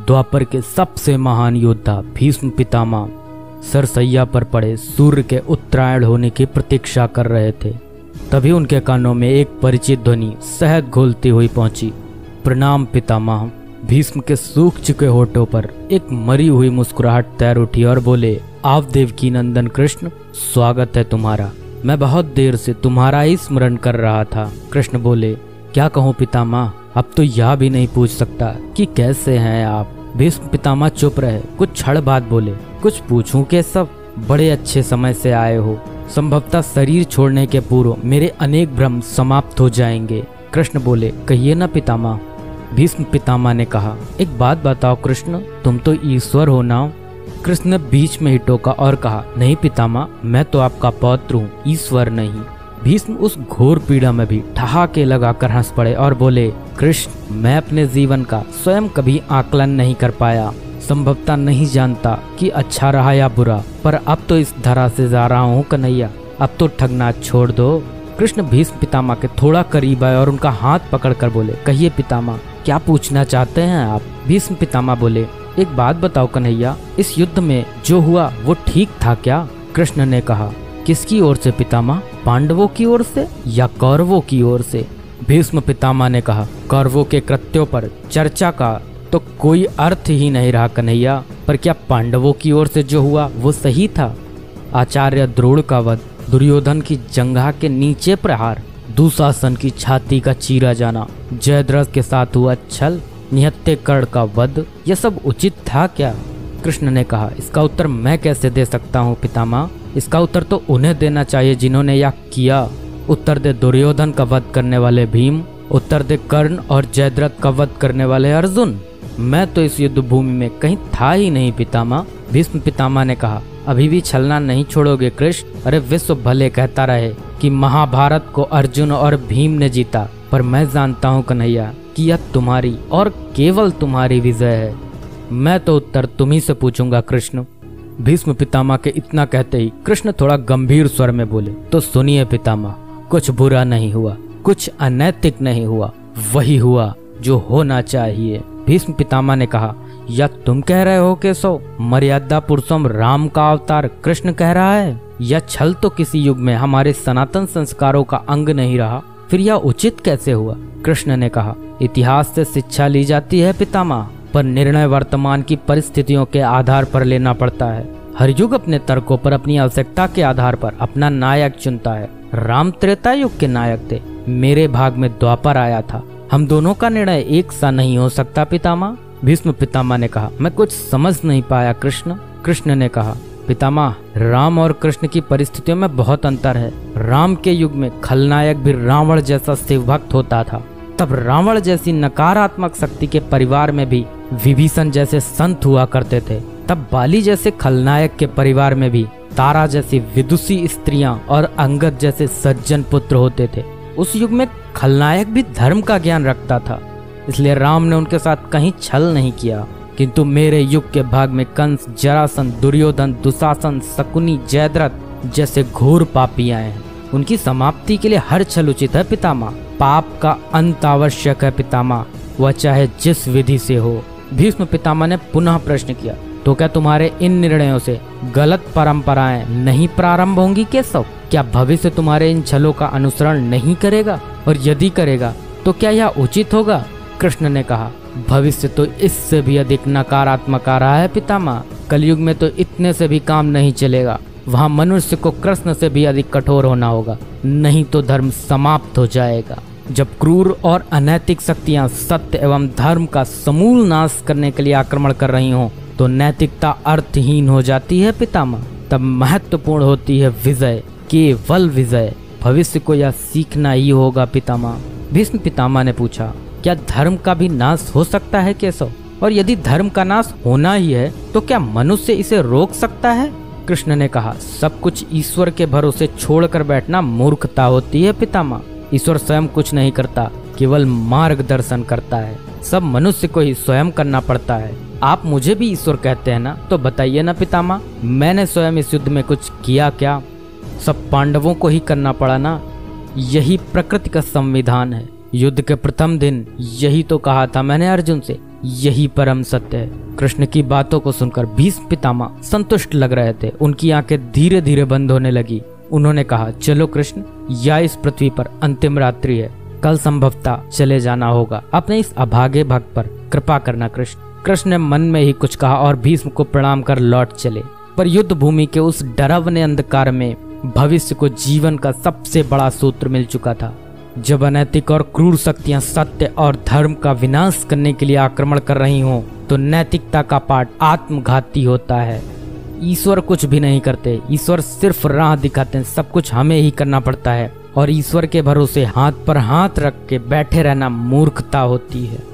द्वापर के सबसे महान योद्धा भीष्म पितामह सरसैया पर पड़े सूर्य के उत्तरायण होने की प्रतीक्षा कर रहे थे। तभी उनके कानों में एक परिचित ध्वनि शहद घोलती हुई पहुंची। प्रणाम पितामह। भीष्म के सूख चुके होठों पर एक मरी हुई मुस्कुराहट तैर उठी और बोले, आप देवकी नंदन कृष्ण, स्वागत है तुम्हारा। मैं बहुत देर से तुम्हारा ही स्मरण कर रहा था। कृष्ण बोले, क्या कहूँ पितामह, अब तो यह भी नहीं पूछ सकता कि कैसे हैं आप। भीष्म पितामह चुप रहे, कुछ क्षण बाद बोले, कुछ पूछूं के सब, बड़े अच्छे समय से आए हो। संभवतः शरीर छोड़ने के पूर्व मेरे अनेक भ्रम समाप्त हो जाएंगे। कृष्ण बोले, कहिए ना पितामह। भीष्म पितामह ने कहा, एक बात बताओ कृष्ण, तुम तो ईश्वर हो ना। कृष्ण ने बीच में ही टोका और कहा, नहीं पितामह, मैं तो आपका पौत्र हूँ, ईश्वर नहीं। भीष्म उस घोर पीड़ा में भी ठहाके लगाकर हंस पड़े और बोले, कृष्ण, मैं अपने जीवन का स्वयं कभी आकलन नहीं कर पाया। संभवतः नहीं जानता कि अच्छा रहा या बुरा, पर अब तो इस धरा से जा रहा हूँ कन्हैया, अब तो ठगना छोड़ दो। कृष्ण भीष्म पितामह के थोड़ा करीब आए और उनका हाथ पकड़कर बोले, कहिए पितामह, क्या पूछना चाहते हैं आप। भीष्म पितामह बोले, एक बात बताओ कन्हैया, इस युद्ध में जो हुआ वो ठीक था क्या। कृष्ण ने कहा, किसकी ओर से पितामह, पांडवों की ओर से या कौरवों की ओर से। भीष्म पितामह ने कहा, कौरवों के कृत्यों पर चर्चा का तो कोई अर्थ ही नहीं रहा कन्हैया, पर क्या पांडवों की ओर से जो हुआ वो सही था। आचार्य द्रोण का वध, दुर्योधन की जंघा के नीचे प्रहार, दुशासन की छाती का चीरा जाना, जयद्रथ के साथ हुआ छल, निहत्थे कर्ण का वध, यह सब उचित था क्या। कृष्ण ने कहा, इसका उत्तर मैं कैसे दे सकता हूँ पितामह, इसका उत्तर तो उन्हें देना चाहिए जिन्होंने यह किया। उत्तर दे दुर्योधन का वध करने वाले भीम, उत्तर दे कर्ण और जयद्रथ का वध करने वाले अर्जुन। मैं तो इस युद्ध भूमि में कहीं था ही नहीं पितामह। भीष्म पितामह ने कहा, अभी भी छलना नहीं छोड़ोगे कृष्ण। अरे विश्व भले कहता रहे कि महाभारत को अर्जुन और भीम ने जीता, पर मैं जानता हूँ कन्हैया कि यह तुम्हारी और केवल तुम्हारी विजय है। मैं तो उत्तर तुम्ही से पूछूंगा कृष्ण। भीष्म पितामह के इतना कहते ही कृष्ण थोड़ा गंभीर स्वर में बोले, तो सुनिए पितामह, कुछ बुरा नहीं हुआ, कुछ अनैतिक नहीं हुआ, वही हुआ जो होना चाहिए। भीष्म पितामह ने कहा, या तुम कह रहे हो केशव, मर्यादा पुरुषोत्तम राम का अवतार कृष्ण कह रहा है। यह छल तो किसी युग में हमारे सनातन संस्कारों का अंग नहीं रहा, फिर यह उचित कैसे हुआ। कृष्ण ने कहा, इतिहास से शिक्षा ली जाती है पितामह, पर निर्णय वर्तमान की परिस्थितियों के आधार पर लेना पड़ता है। हर युग अपने तर्कों पर, अपनी आवश्यकता के आधार पर अपना नायक चुनता है। राम त्रेता युग के नायक थे, मेरे भाग में द्वापर आया था। हम दोनों का निर्णय एक सा नहीं हो सकता पितामह। भीष्म पितामह ने कहा, मैं कुछ समझ नहीं पाया कृष्ण। कृष्ण ने कहा, पितामह, राम और कृष्ण की परिस्थितियों में बहुत अंतर है। राम के युग में खलनायक भी रावण जैसा शिव भक्त होता था। तब रावण जैसी नकारात्मक शक्ति के परिवार में भी विभीषण जैसे संत हुआ करते थे। तब बाली जैसे खलनायक के परिवार में भी तारा जैसी विदुषी स्त्रियां और अंगद जैसे सज्जन पुत्र होते थे। उस युग में खलनायक भी धर्म का ज्ञान रखता था, इसलिए राम ने उनके साथ कहीं छल नहीं किया। किंतु मेरे युग के भाग में कंस, जरासंध, दुर्योधन, दुशासन, शकुनी, जयद्रथ जैसे घोर पापी आए हैं। उनकी समाप्ति के लिए हर छल उचित है पितामह। पाप का अंत आवश्यक है पितामह, वह चाहे जिस विधि से हो। भीष्म पितामह ने पुनः प्रश्न किया, तो क्या तुम्हारे इन निर्णयों से गलत परंपराएं नहीं प्रारंभ होंगी केशव। क्या भविष्य तुम्हारे इन छलों का अनुसरण नहीं करेगा, और यदि करेगा तो क्या यह उचित होगा। कृष्ण ने कहा, भविष्य तो इससे भी अधिक नकारात्मक आ रहा है पितामह। कलयुग में तो इतने से भी काम नहीं चलेगा, वहाँ मनुष्य को कृष्ण से भी अधिक कठोर होना होगा, नहीं तो धर्म समाप्त हो जाएगा। जब क्रूर और अनैतिक शक्तियाँ सत्य एवं धर्म का समूल नाश करने के लिए आक्रमण कर रही हों, तो नैतिकता अर्थहीन हो जाती है पितामह। तब महत्वपूर्ण होती है विजय, केवल विजय। भविष्य को यह सीखना ही होगा पितामह। भीष्म पितामह ने पूछा, क्या धर्म का भी नाश हो सकता है केशव, और यदि धर्म का नाश होना ही है तो क्या मनुष्य इसे रोक सकता है। कृष्ण ने कहा, सब कुछ ईश्वर के भरोसे छोड़कर बैठना मूर्खता होती है पितामह। ईश्वर स्वयं कुछ नहीं करता, केवल मार्गदर्शन करता है। सब मनुष्य को ही स्वयं करना पड़ता है। आप मुझे भी ईश्वर कहते हैं ना, तो बताइए ना पितामह, मैंने स्वयं इस युद्ध में कुछ किया क्या। सब पांडवों को ही करना पड़ा ना, यही प्रकृति का संविधान है। युद्ध के प्रथम दिन यही तो कहा था मैंने अर्जुन से, यही परम सत्य है। कृष्ण की बातों को सुनकर भीष्म पितामह संतुष्ट लग रहे थे। उनकी आंखें धीरे धीरे बंद होने लगी। उन्होंने कहा, चलो कृष्ण, या इस पृथ्वी पर अंतिम रात्रि है, कल संभवतः चले जाना होगा। अपने इस अभागे भक्त पर कृपा करना कृष्ण। कृष्ण ने मन में ही कुछ कहा और भीष्म को प्रणाम कर लौट चले। पर युद्ध भूमि के उस डरावने अंधकार में भविष्य को जीवन का सबसे बड़ा सूत्र मिल चुका था। जब अनैतिक और क्रूर शक्तियां सत्य और धर्म का विनाश करने के लिए आक्रमण कर रही हों, तो नैतिकता का पाठ आत्मघाती होता है। ईश्वर कुछ भी नहीं करते, ईश्वर सिर्फ राह दिखाते हैं। सब कुछ हमें ही करना पड़ता है और ईश्वर के भरोसे हाथ पर हाथ रख के बैठे रहना मूर्खता होती है।